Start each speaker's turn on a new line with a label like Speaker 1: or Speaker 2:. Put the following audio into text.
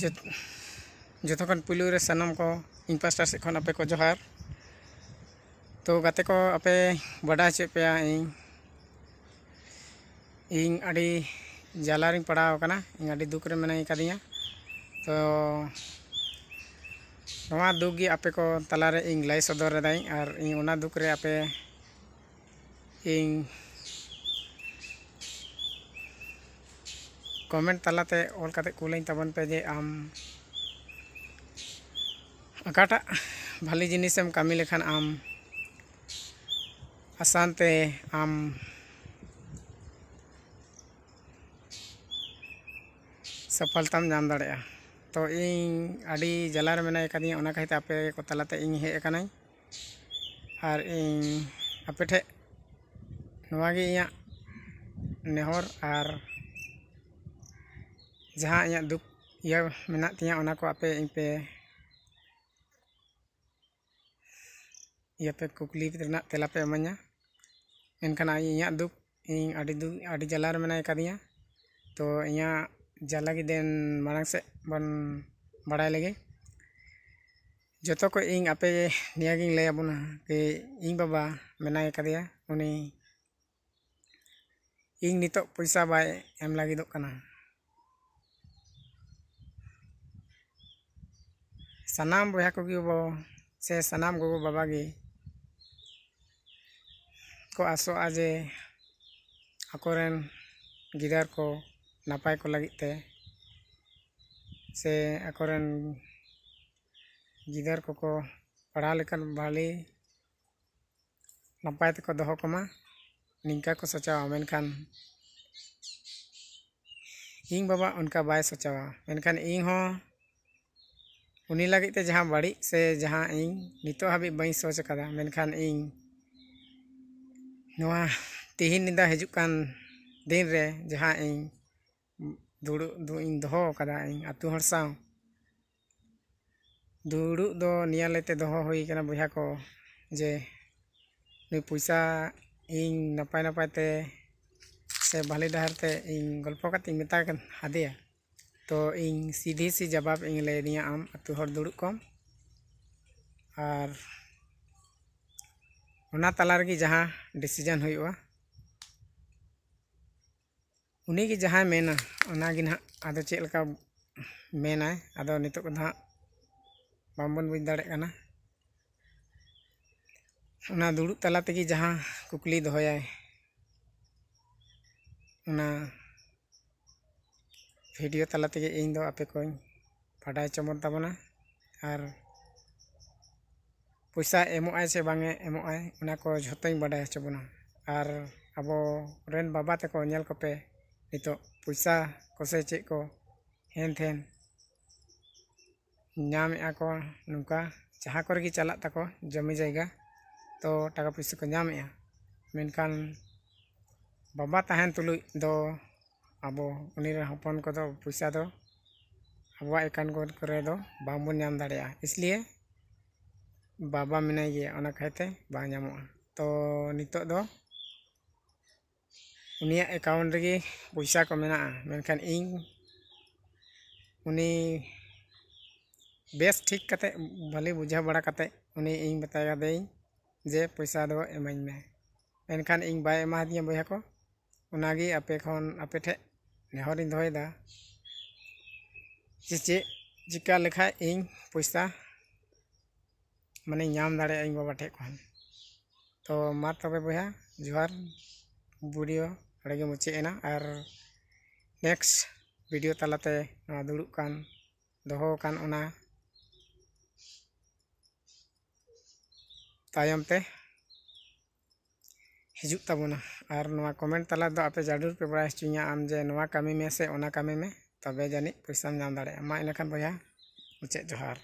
Speaker 1: जो पुलू रे सनम को इन पास्टा से खन आपे को जोहार। तो गाते को आपे बड़ा चे पे इन अड़ी जालारिंग पड़ाव कना इन अड़ी दुख रे मनाई कदिया। तो नवा दुख गी आपे को तलारे इन लाई सदर दाई और इन ओना दुख रे आपे इन कमेंट तलाते ऑल काते कुलाइन तबन पे जे आम अकाटा भाली जिनिसम कामी लेखान आम आसानते आम सफलताम नाम दाड़ेया। तो इन अड़ी जलार मेना कदिया ओना कहते आपे को तलाते इन हे कनाई और इन आपे ठे नवागी इया नेहर और जहाँ इया दुख इया मेना तिया ओना को आपे इन पे इया पे कुकली रना तेला पे एमा냐 एनखान इया दुख इन अड़ी जलार मेना कदिया। तो इया जाला की देन मारंग से बन बड़ाई लगे जो को इन आपे नियागिंग ले अबुना कि इन बाबा मेना कदिया उनी इन नितो पैसा बाय एम लगी दो कना सनाम बया को बो से सनाम गोगो बाबा गी को आसो आजे अकोरेन गिदार को नापाय को लगी ते से अकोरेन गिदार को पढ़ा लेकन भाली नापाय तक दोहो कमा निंका को सोचावा। मेनखान इन बाबा उनका बाय सोचावा मेनखान इन हो उनी लगी ते जहाँ बड़ी से जहाँ इन नितो हाबी बई सोच कदा मेनखान इन नवा तिहिन निदा हजुकान दिन रे जहाँ इन दुड़ू इन दोहो कदा इन अतु हर साव दुड़ू दो निया लेते दोहो हुई कना बुझा को जे नुई पैसा इन नपाय नपाय ते से भाली डहर ते इन गल्प काते मेता हादिया। तो इन सीधी सी जवाब इन ले दिया आम अतु हर दुड़ू कम और ओना तलार की जहाँ डिसीजन हुआ उनी की जहाँ मेना ओना गी ना आदो चेक लका मेना आदो नितो को ना बामबन बुझ दाड़े कना ओना दुड़ू तला तेगी जहाँ कुकली दोहया ओना वीडियो तला तेगे इन दो आपे को पढ़ाई चमन तबना और पैसा एमो आय से बांगे एमो आय ओना को झोतों बड़ाय चबना और अबो रेन बाबा तको नेल को पे नितो पैसा को से चेक को हेन थेन नाम को नुका जहाँ को चला तको जमी जायगा तो टाका पैसा को नाम मेनखान बाबा तहन तुलुई दो अबो उनी रे हपन को दो पैसा दो अबवा एकाउंट करे दो बांबन नाम दाड़ेया। इसलिए बाबा मेना गया ओना कहते बांग नामोआ। तो नितो दो उनिया एकाउंट रे पैसा को मेना मेनखान इन उनी बेस ठीक कते भले बुझा बड़ा कते उनी इन बताया दे जे पैसा दो एमाइन में मेनखान इन बाय एमा दिया बया को उनागी आपे खन आपे ठे नेहरिन दोयदा चे चिका लेखा इन पैसा माने नाम दाड़े इन बाबा ठे खन। तो मा तबे बया जोहार वीडियो अड़गे मुचेना और नेक्स्ट वीडियो तलाते दुड़ू कान दोहो कान ओना तायम ते हिजुक तबना और नवा कमेंट तला दो आपे जरूर पे बड़ा चुनिया आम जे नवा कमी में से ओना कमी में तबे जानी पैसा नाम दाड़े मा इनखान बया मुचे जोहार।